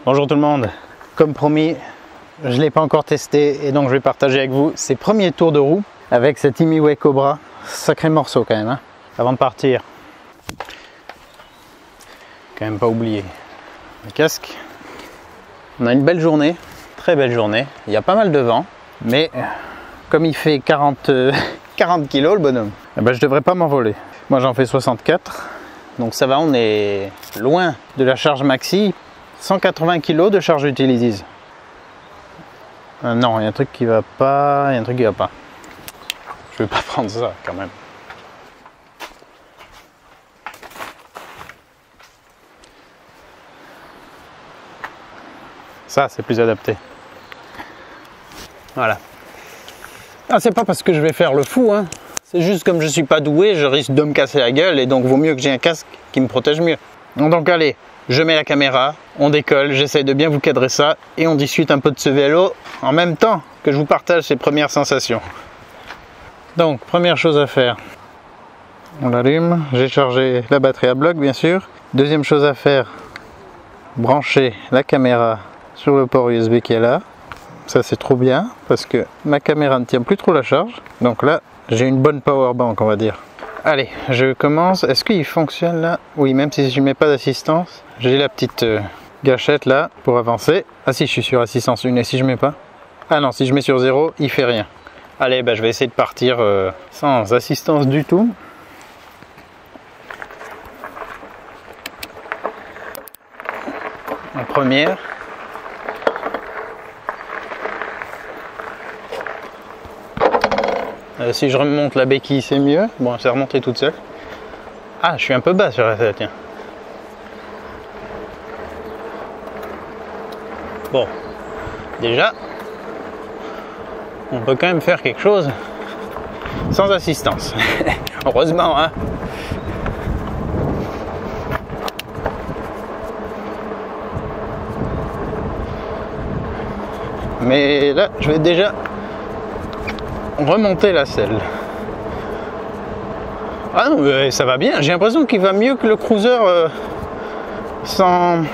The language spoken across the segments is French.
Bonjour tout le monde, comme promis, je ne l'ai pas encore testé et donc je vais partager avec vous ces premiers tours de roue avec cette Imiway Cobra. Sacré morceau quand même, hein. Avant de partir, quand même pas oublier le casque. On a une belle journée, très belle journée, il y a pas mal de vent, mais comme il fait 40 kg le bonhomme, eh ben, je devrais pas m'envoler. Moi j'en fais 64, donc ça va, on est loin de la charge maxi. 180 kg de charge utilise. Non, il y a un truc qui va pas, il y a un truc qui va pas. Je vais pas prendre ça quand même. Ça, c'est plus adapté. Voilà. Ah, c'est pas parce que je vais faire le fou, hein. C'est juste comme je suis pas doué, je risque de me casser la gueule et donc vaut mieux que j'ai un casque qui me protège mieux. Donc allez, je mets la caméra, on décolle, j'essaie de bien vous cadrer ça et on discute un peu de ce vélo en même temps que je vous partage ces premières sensations. Donc, première chose à faire, on l'allume, j'ai chargé la batterie à bloc bien sûr. Deuxième chose à faire, brancher la caméra sur le port USB qui est là. Ça c'est trop bien parce que ma caméra ne tient plus trop la charge. Donc là, j'ai une bonne power bank on va dire. Allez, je commence. Est-ce qu'il fonctionne là? Oui, même si je ne mets pas d'assistance, j'ai la petite gâchette là pour avancer. Ah si, je suis sur assistance 1 et si je mets pas? Ah non, si je mets sur 0, il fait rien. Allez, bah, je vais essayer de partir sans assistance du tout. En première. Si je remonte la béquille, c'est mieux. Bon, c'est remonté toute seule. Ah, je suis un peu bas sur la tête, tiens. Bon, déjà, on peut quand même faire quelque chose sans assistance. Heureusement, hein. Mais là, je vais déjà remonter la selle. Ah non, mais ça va bien. J'ai l'impression qu'il va mieux que le cruiser sans...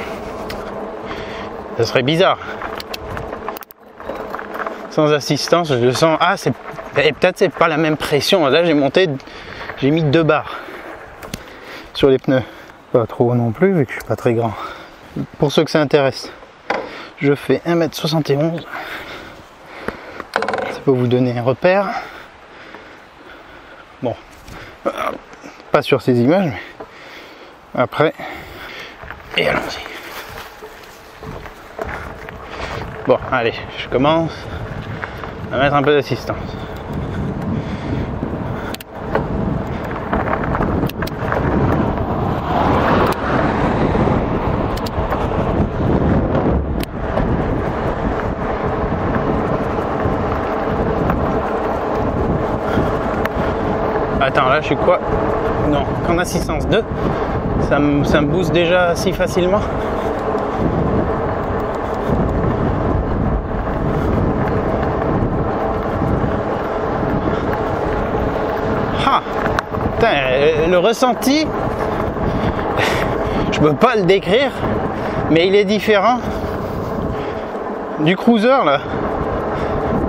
Ça serait bizarre. Sans assistance, je le sens... Ah, c'est... peut-être c'est pas la même pression. Là, j'ai mis 2 barres sur les pneus. Pas trop non plus, vu que je suis pas très grand. Pour ceux que ça intéresse, je fais 1,71 m. Ça peut vous donner un repère. Bon, pas sur ces images, mais après. Et allons-y. Bon, allez, je commence à mettre un peu d'assistance. Attends, là je suis quoi? Non, qu'en assistance 2, ça me booste déjà si facilement. Ah, putain, le ressenti, je peux pas le décrire, mais il est différent du cruiser là.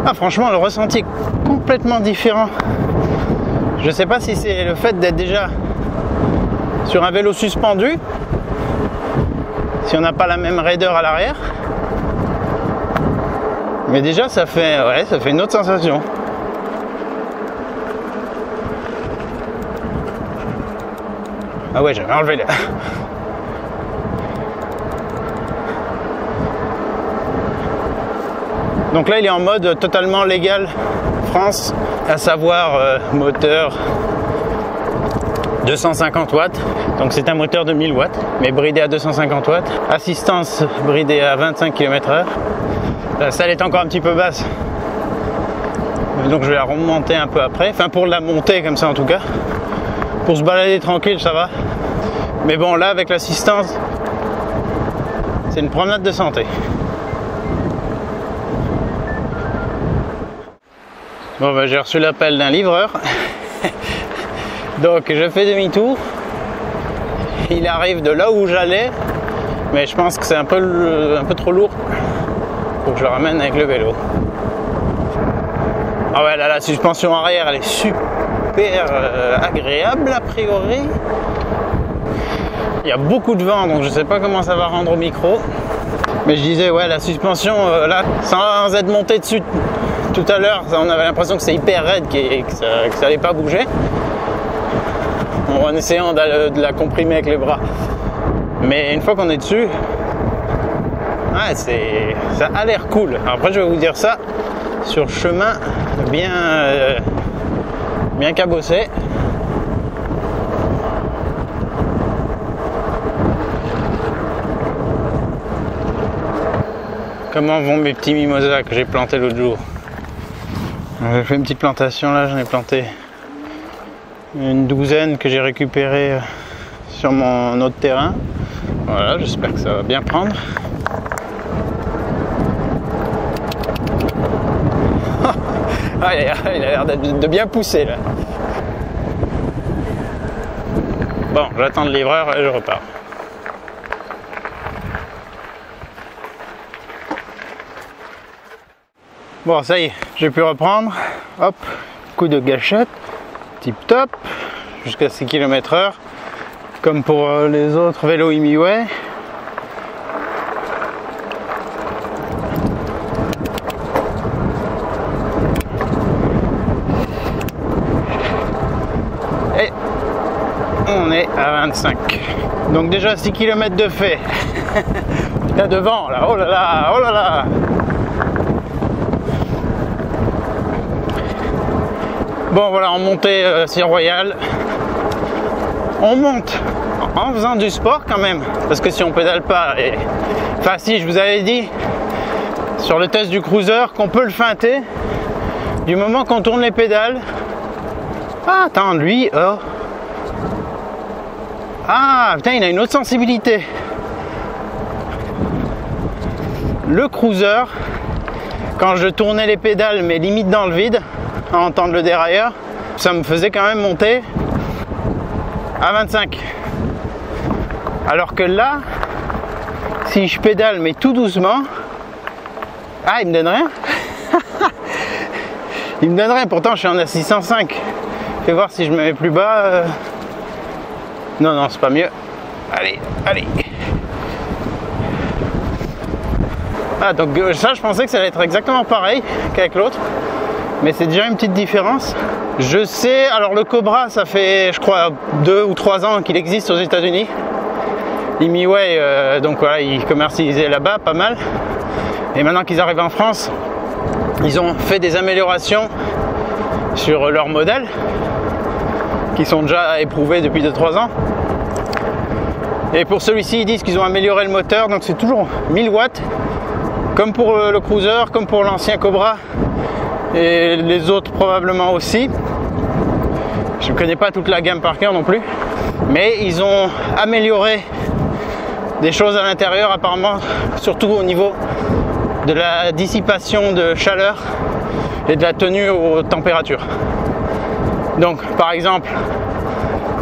Ah, franchement, le ressenti est complètement différent. Je sais pas si c'est le fait d'être déjà sur un vélo suspendu, si on n'a pas la même raideur à l'arrière, mais déjà ça fait une autre sensation. Ah ouais, j'avais enlevé là. Donc là il est en mode totalement légal France, à savoir moteur 250 watts, donc c'est un moteur de 1000 watts, mais bridé à 250 watts, assistance bridée à 25 km/h, la selle est encore un petit peu basse, donc je vais la remonter un peu après, enfin pour la monter comme ça en tout cas, pour se balader tranquille ça va, mais bon là avec l'assistance, c'est une promenade de santé. Bon ben j'ai reçu l'appel d'un livreur, donc je fais demi-tour, il arrive de là où j'allais, Mais je pense que c'est un peu trop lourd pour que je le ramène avec le vélo. Ah ouais, là, la suspension arrière, elle est super agréable a priori. Il y a beaucoup de vent, donc je sais pas comment ça va rendre au micro. Mais je disais, ouais, la suspension, là, sans être monté dessus tout à l'heure, on avait l'impression que c'est hyper raide et que ça allait pas bouger. En essayant de la comprimer avec les bras. Mais une fois qu'on est dessus, ouais, ça a l'air cool. Après, je vais vous dire ça sur chemin bien cabossé. Comment vont mes petits mimosas que j'ai plantés l'autre jour? J'ai fait une petite plantation là, j'en ai planté une douzaine que j'ai récupéré sur mon autre terrain. Voilà, j'espère que ça va bien prendre. Ah, il a l'air de bien pousser là. Bon, j'attends le livreur et je repars. Bon, ça y est, j'ai pu reprendre. Hop, coup de gâchette, tip top, jusqu'à 6 km/h, comme pour les autres vélos Imiway. Et on est à 25. Donc déjà 6 km de fait. Là devant, là, oh là là, oh là là. Bon voilà, on montait Royal. On monte en faisant du sport quand même, parce que si on pédale pas, enfin si, je vous avais dit sur le test du cruiser qu'on peut le feinter du moment qu'on tourne les pédales. Ah attends, lui, oh. Ah putain, il a une autre sensibilité. Le cruiser, quand je tournais les pédales mais limite dans le vide, à entendre le dérailleur, ça me faisait quand même monter à 25. Alors que là, si je pédale mais tout doucement, ah, il me donne rien. Il me donne rien, pourtant je suis en assise 105. Fais voir si je me mets plus bas. Non, non, c'est pas mieux. Allez, allez. Ah, donc ça, je pensais que ça allait être exactement pareil qu'avec l'autre. Mais c'est déjà une petite différence. Je sais, alors le Cobra, ça fait, je crois, 2 ou 3 ans qu'il existe aux États-Unis. Imiway, donc voilà, ils commercialisaient là-bas pas mal. Et maintenant qu'ils arrivent en France, ils ont fait des améliorations sur leur modèle, qui sont déjà éprouvés depuis 2-3 ans. Et pour celui-ci, ils disent qu'ils ont amélioré le moteur, donc c'est toujours 1000 watts, comme pour le Cruiser, comme pour l'ancien Cobra. Et les autres probablement aussi. Je ne connais pas toute la gamme par cœur non plus, mais ils ont amélioré des choses à l'intérieur apparemment, surtout au niveau de la dissipation de chaleur et de la tenue aux températures. Donc par exemple,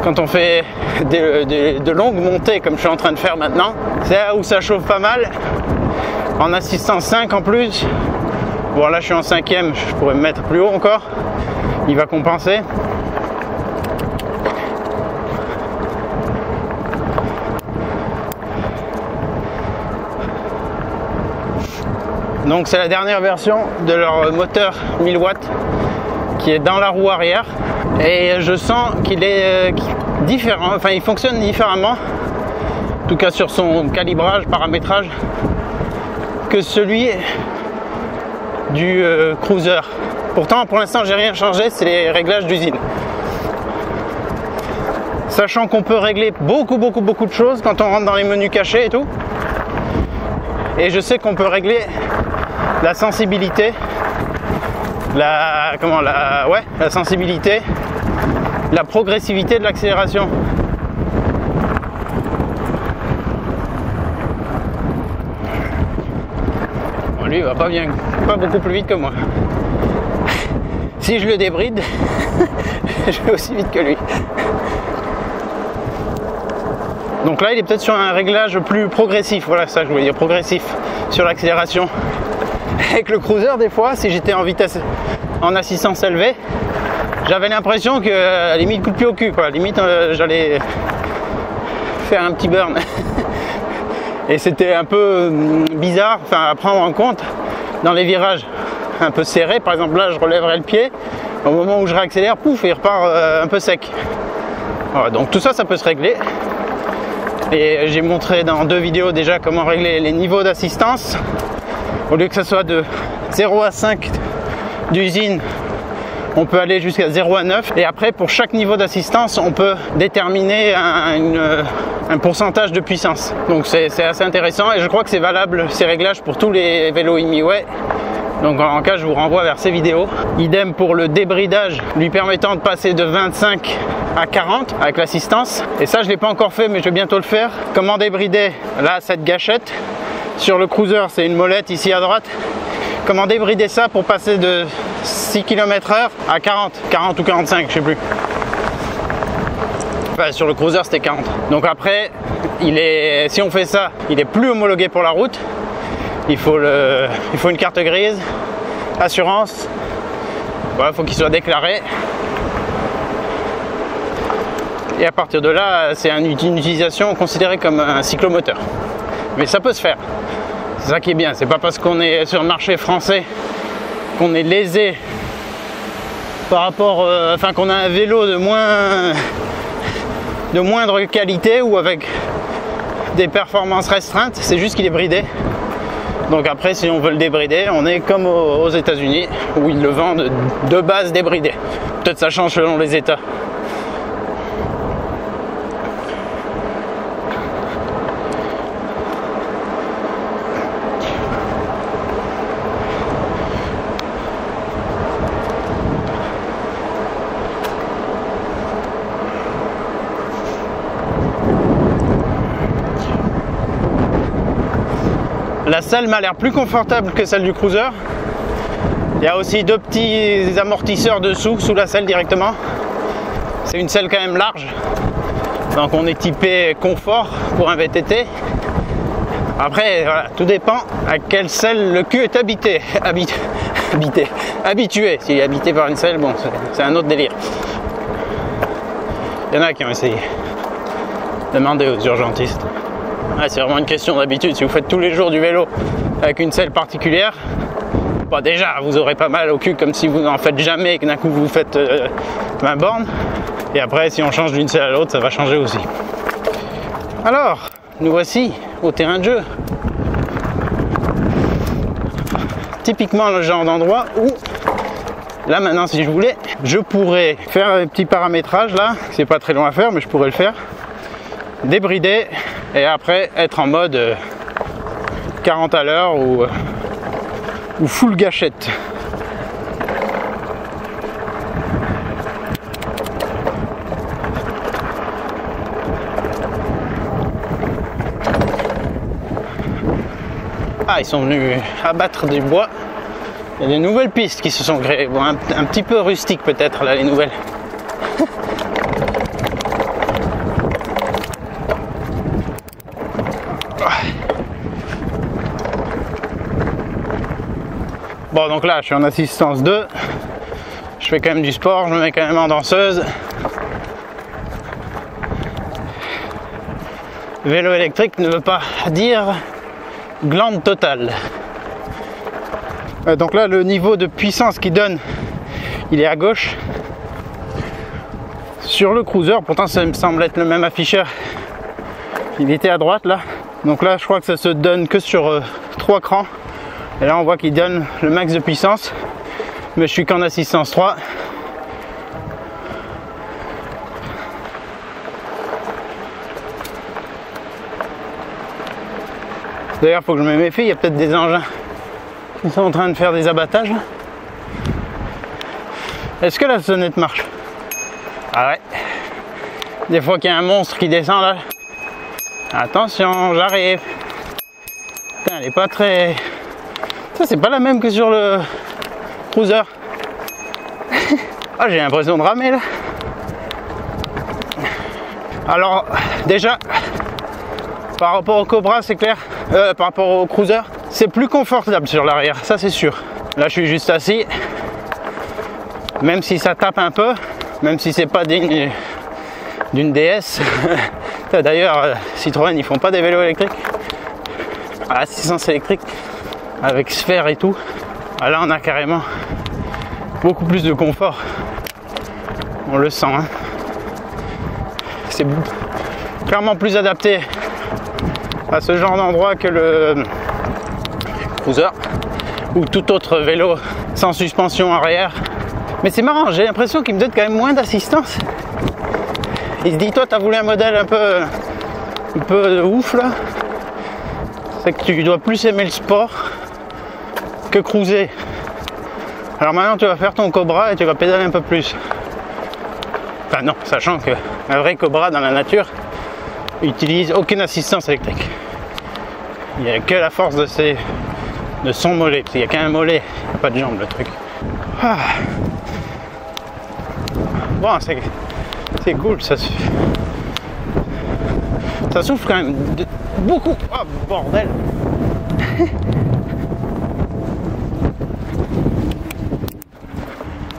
quand on fait de longues montées comme je suis en train de faire maintenant, c'est là où ça chauffe pas mal, en assistance 5 en plus. Bon là je suis en 5e, je pourrais me mettre plus haut encore, il va compenser. Donc c'est la dernière version de leur moteur 1000 watts qui est dans la roue arrière et je sens qu'il est différent, enfin il fonctionne différemment, en tout cas sur son calibrage, paramétrage, que celui du Cruiser. Pourtant pour l'instant j'ai rien changé, c'est les réglages d'usine. Sachant qu'on peut régler beaucoup de choses quand on rentre dans les menus cachés et tout. Et je sais qu'on peut régler la sensibilité, la sensibilité, la progressivité de l'accélération. Bon, lui il va pas beaucoup plus vite que moi. Si je le débride, je vais aussi vite que lui. Donc là il est peut-être sur un réglage plus progressif, voilà ça que je voulais dire, progressif sur l'accélération. Avec le cruiser des fois, si j'étais en vitesse, en assistance élevée, j'avais l'impression que limite coup de pied au cul quoi, limite j'allais faire un petit burn. Et c'était un peu bizarre, enfin à prendre en compte dans les virages un peu serrés. Par exemple là je relèverai le pied, au moment où je réaccélère, pouf, il repart un peu sec. Voilà, donc tout ça, ça peut se régler. Et j'ai montré dans 2 vidéos déjà comment régler les niveaux d'assistance. Au lieu que ce soit de 0 à 5 d'usine, on peut aller jusqu'à 0 à 9. Et après, pour chaque niveau d'assistance, on peut déterminer un pourcentage de puissance. Donc c'est assez intéressant et je crois que c'est valable ces réglages pour tous les vélos Imiway. Donc en cas, je vous renvoie vers ces vidéos. Idem pour le débridage, lui permettant de passer de 25 à 40 avec l'assistance. Et ça, je ne l'ai pas encore fait, mais je vais bientôt le faire. Comment débrider là cette gâchette. Sur le cruiser, c'est une molette ici à droite. Comment débrider ça pour passer de 6 km/h à 40 ou 45, je sais plus. Enfin, sur le cruiser, c'était 40. Donc après, si on fait ça, il est plus homologué pour la route. Il faut une carte grise, assurance. Voilà, faut qu'il soit déclaré. Et à partir de là, c'est une utilisation considérée comme un cyclomoteur. Mais ça peut se faire. C'est ça qui est bien. C'est pas parce qu'on est sur le marché français qu'on est lésé par rapport, enfin qu'on a un vélo de moindre qualité ou avec des performances restreintes. C'est juste qu'il est bridé. Donc après, si on veut le débrider, on est comme aux États-Unis où ils le vendent de base débridé. Peut-être ça change selon les États. La selle m'a l'air plus confortable que celle du cruiser. Il y a aussi 2 petits amortisseurs dessous, sous la selle directement. C'est une selle quand même large. Donc on est typé confort pour un VTT. Après, voilà, tout dépend à quelle selle le cul est habitué. S'il est habité par une selle, bon, c'est un autre délire. Il y en a qui ont essayé. Demandez aux urgentistes. Ouais, c'est vraiment une question d'habitude. Si vous faites tous les jours du vélo avec une selle particulière, bah déjà vous aurez pas mal au cul, comme si vous n'en faites jamais et que d'un coup vous faites 20 bornes. Et après, si on change d'une selle à l'autre, ça va changer aussi. Alors, nous voici au terrain de jeu. Typiquement le genre d'endroit où, là maintenant, si je voulais, je pourrais faire un petit paramétrage là. C'est pas très long à faire, mais je pourrais le faire. Débrider et après être en mode 40 à l'heure ou full gâchette. Ah, ils sont venus abattre du bois. Il y a des nouvelles pistes qui se sont créées. Bon, un petit peu rustique peut-être là, les nouvelles. Bon, donc là je suis en assistance 2, je fais quand même du sport, je me mets quand même en danseuse. Vélo électrique ne veut pas dire glande totale. Donc là le niveau de puissance qu'il donne, il est à gauche. Sur le cruiser, pourtant ça me semble être le même afficheur, il était à droite là. Donc là je crois que ça se donne que sur 3 crans. Et là on voit qu'il donne le max de puissance, mais je suis qu'en assistance 3. D'ailleurs il faut que je me méfie, il y a peut-être des engins qui sont en train de faire des abattages. Est-ce que la sonnette marche? Ah ouais. Des fois qu'il y a un monstre qui descend là. Attention, j'arrive. Putain, elle est pas très... Ça c'est pas la même que sur le cruiser. Ah, j'ai l'impression de ramer là. Alors déjà, Par rapport au Cobra, c'est clair, par rapport au Cruiser, c'est plus confortable sur l'arrière, ça c'est sûr. Là je suis juste assis, même si ça tape un peu, même si c'est pas digne d'une DS. D'ailleurs Citroën ils font pas des vélos électriques à assistance électrique avec sphère et tout. Ah, là on a carrément beaucoup plus de confort, on le sent hein. C'est clairement plus adapté à ce genre d'endroit que le Cruiser ou tout autre vélo sans suspension arrière. Mais c'est marrant, j'ai l'impression qu'il me donne quand même moins d'assistance. Il se dit toi t'as voulu un modèle un peu ouf là, c'est que tu dois plus aimer le sport que cruiser. Alors maintenant tu vas faire ton Cobra et tu vas pédaler un peu plus. Enfin non, sachant que un vrai Cobra dans la nature utilise aucune assistance électrique. Il n'y a que la force de son mollet, parce qu'il n'y a qu'un mollet, il n'y a pas de jambe le truc. Ah. Bon, c'est cool, ça souffle quand même beaucoup. Oh bordel.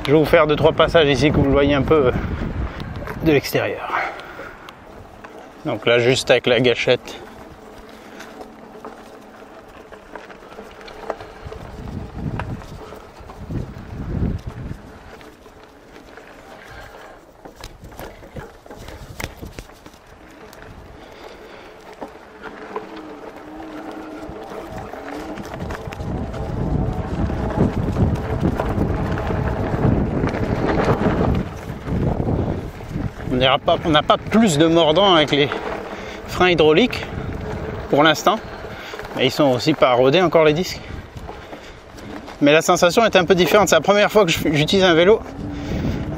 Je vais vous faire 2-3 passages ici que vous le voyez un peu de l'extérieur. Donc là juste avec la gâchette. On n'a pas plus de mordant avec les freins hydrauliques pour l'instant, mais ils sont aussi pas rodés encore les disques. Mais la sensation est un peu différente, c'est la première fois que j'utilise un vélo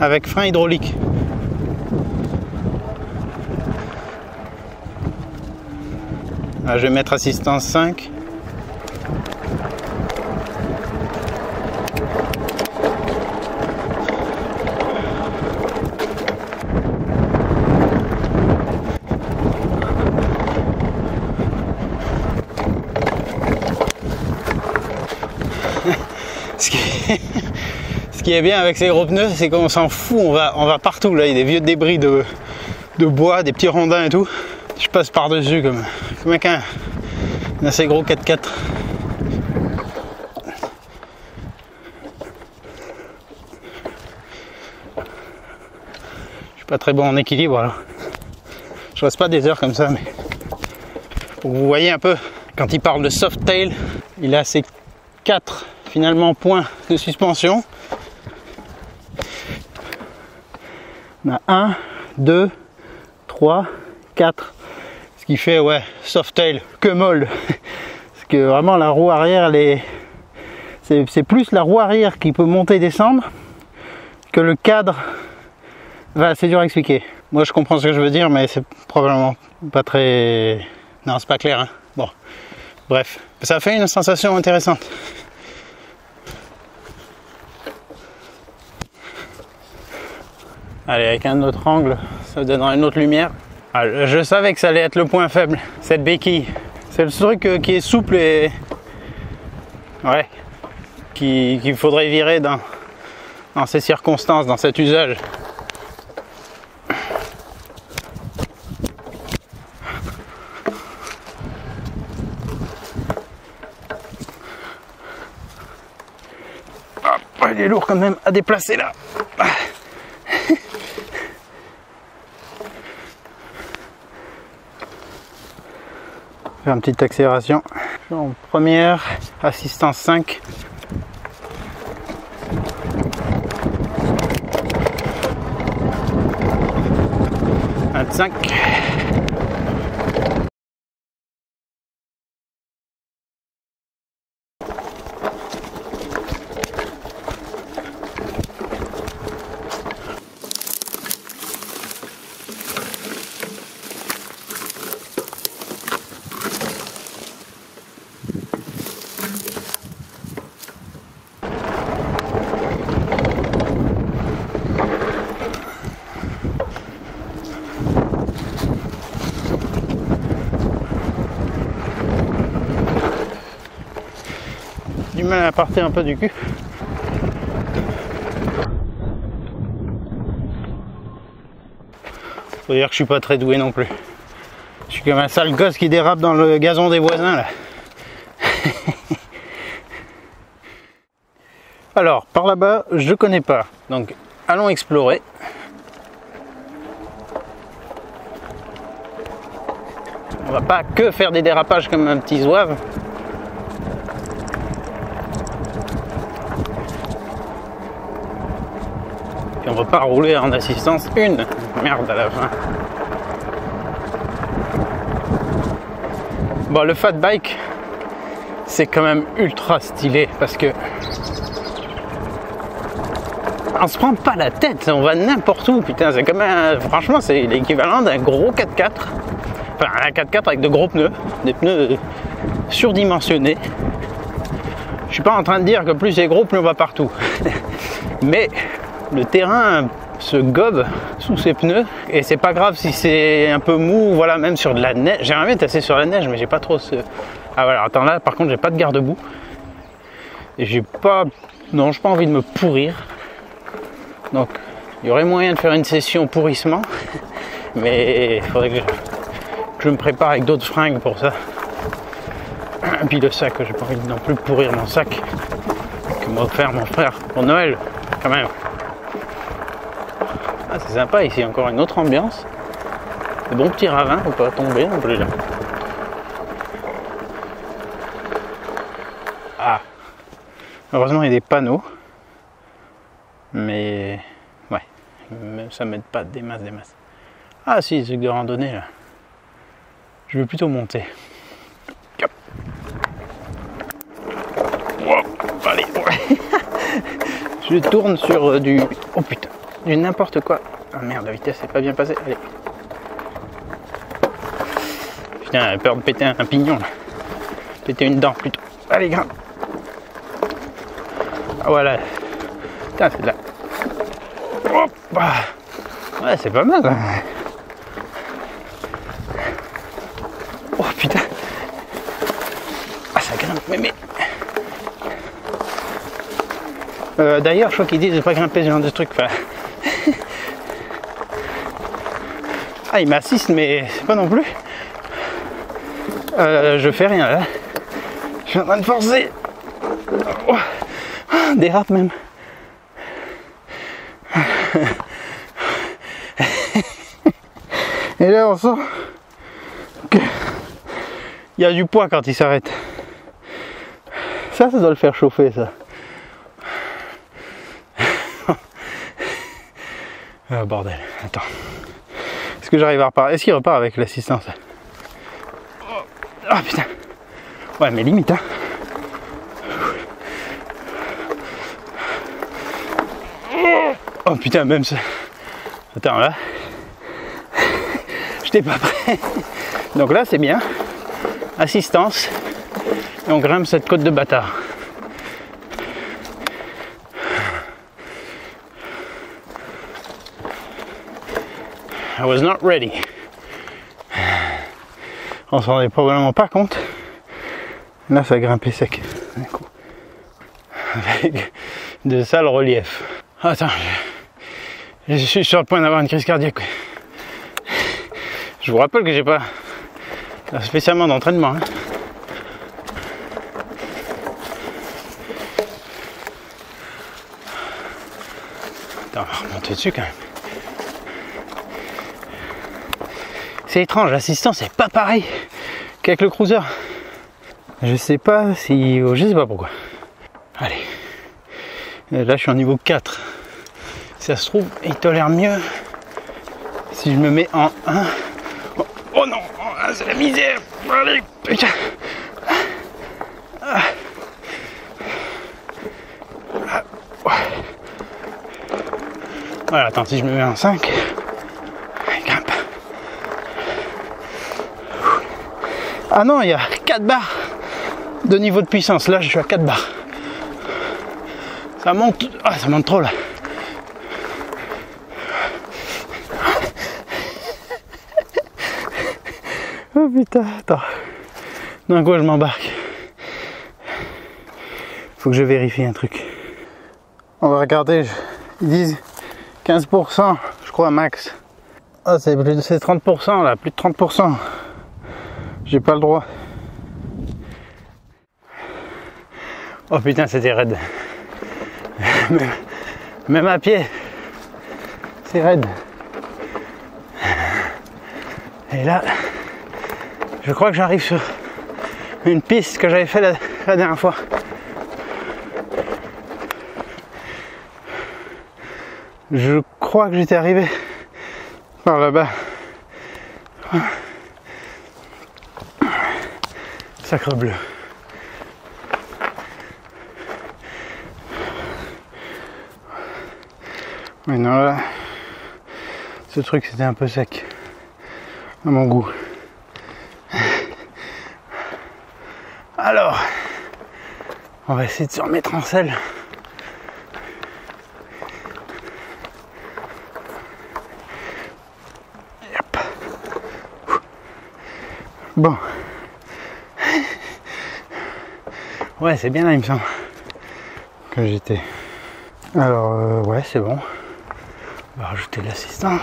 avec frein hydraulique. Là, je vais mettre assistance 5. Ce qui est bien avec ces gros pneus, c'est qu'on s'en fout, on va partout. Là, il y a des vieux débris de bois, des petits rondins et tout. Je passe par-dessus comme avec un assez gros 4x4. Je suis pas très bon en équilibre, alors je reste pas des heures comme ça, mais pour que vous voyez un peu, quand il parle de Softail, il a ses 4 finalement points de suspension. On a 1, 2, 3, 4. Ce qui fait ouais, Softail, que molle. Parce que vraiment la roue arrière, c'est plus la roue arrière qui peut monter et descendre que le cadre. Voilà, c'est dur à expliquer. Moi je comprends ce que je veux dire, mais c'est probablement pas très... Non, c'est pas clair. Hein. Bon, bref, ça fait une sensation intéressante. Allez, avec un autre angle, ça donnera une autre lumière. Ah, je savais que ça allait être le point faible, cette béquille. C'est le truc qui est souple et... Ouais, qu'il faudrait virer dans ces circonstances, dans cet usage. Ah, il est lourd quand même à déplacer là. Faire une petite accélération. En première, assistance 5. Cinq. mal à partir un peu du cul. Faut dire que je suis pas très doué non plus. Je suis comme un sale gosse qui dérape dans le gazon des voisins là. Alors, par là-bas, je connais pas. Donc, allons explorer. On va pas que faire des dérapages comme un petit zouave. Puis on va pas rouler en assistance une. Merde à la fin. Bon, le fat bike, c'est quand même ultra stylé parce que on se prend pas la tête, on va n'importe où, putain, c'est comme un... Franchement, c'est l'équivalent d'un gros 4x4. Enfin, un 4x4 avec de gros pneus, des pneus surdimensionnés. Je suis pas en train de dire que plus c'est gros, plus on va partout. Mais le terrain se gobe sous ses pneus et c'est pas grave si c'est un peu mou, voilà, même sur de la neige. J'aimerais bien tasser sur la neige, mais j'ai pas trop ce... Ah voilà, attends, là par contre j'ai pas de garde-boue et j'ai pas... Non, j'ai pas envie de me pourrir. Donc il y aurait moyen de faire une session pourrissement, mais il faudrait que je me prépare avec d'autres fringues pour ça. Et puis le sac, j'ai pas envie non plus pourrir mon sac que m'a offert mon frère pour Noël quand même. Ah, c'est sympa ici, encore une autre ambiance. De bons petits ravins, faut pas tomber non plus là. Ah, heureusement il y a des panneaux. Mais ouais, même ça m'aide pas des masses. Ah si, c'est de randonnée là. Je vais plutôt monter. Wow, allez. Je tourne sur du... Oh putain, du n'importe quoi. Ah merde, la vitesse n'est pas bien passée. Allez. Putain, j'ai peur de péter un pignon là. Péter une dent plutôt. Allez, grimpe. Ah voilà. Putain, c'est de la... Hop, ouais, c'est pas mal. Hein. Oh putain. Ah, ça grimpe, mais... D'ailleurs, je crois qu'ils disent de pas grimper ce genre de truc. Enfin... Ah, il m'assiste, mais c'est pas non plus. Je fais rien là. Je suis en train de forcer. Oh. Dérape même. Et là on sent qu'il y a du poids quand il s'arrête. Ça doit le faire chauffer ça. Oh, bordel, attends. Est-ce que j'arrive à repartir? Est-ce qu'il repart avec l'assistance? Ah putain. Ouais mais limite hein. Oh putain, même ça. Attends là. J'étais pas prêt. Donc là c'est bien. Assistance. Et on grimpe cette côte de bâtard. I was not ready. On s'en rendait probablement pas compte. Là ça a grimpé sec. Avec de sales reliefs. Attends, je suis sur le point d'avoir une crise cardiaque. Je vous rappelle que j'ai pas spécialement d'entraînement. Hein. Attends, on va remonter dessus quand même. C'est étrange, l'assistance c'est pas pareil qu'avec le cruiser. Je sais pas si... Je sais pas pourquoi. Allez. Là je suis en niveau 4. Si ça se trouve, il tolère mieux si je me mets en 1. Oh, oh non, c'est la misère. Allez, putain. Ah. Ah. Voilà, attends, si je me mets en 5, grimpe. Ah non, il y a 4 barres de niveau de puissance. Là, je suis à 4 barres. Ça monte. Ah, ça monte trop là. Oh putain, attends. D'un coup, je m'embarque. Faut que je vérifie un truc. On va regarder, ils disent 15%, je crois max. Ah, c'est 30% là, plus de 30%. J'ai pas le droit. Oh putain, c'était raide. Même à pied, c'est raide. Et là, je crois que j'arrive sur une piste que j'avais fait la dernière fois. Je crois que j'étais arrivé par là-bas. Sacre bleu. Mais non, là, ce truc c'était un peu sec à mon goût. Alors, on va essayer de se remettre en selle. Yep. Bon. Ouais, c'est bien là, il me semble, que j'étais. Alors, ouais, c'est bon. On va rajouter l'assistance.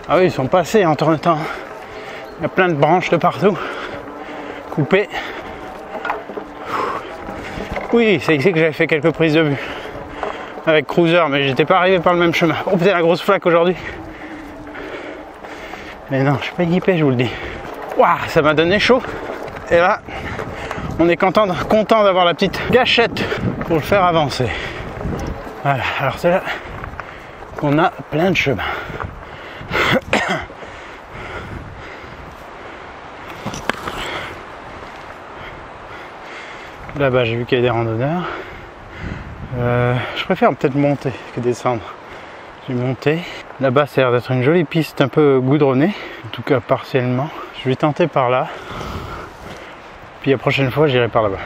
Ah oui, ils sont passés entre temps. Il y a plein de branches de partout. Coupées. Oui, c'est ici que j'avais fait quelques prises de vue. Avec Cruiser, mais j'étais pas arrivé par le même chemin. Oh putain, la grosse flaque aujourd'hui. Mais non, je suis pas équipé, je vous le dis. Waouh, ça m'a donné chaud. Et là, on est content d'avoir la petite gâchette pour le faire avancer. Voilà, alors c'est là qu'on a plein de chemins. Là-bas, j'ai vu qu'il y a des randonneurs. Je préfère peut-être monter que descendre. J'ai monté. Là-bas, ça a l'air d'être une jolie piste un peu goudronnée, en tout cas partiellement. Je vais tenter par là. Puis la prochaine fois, j'irai par là-bas.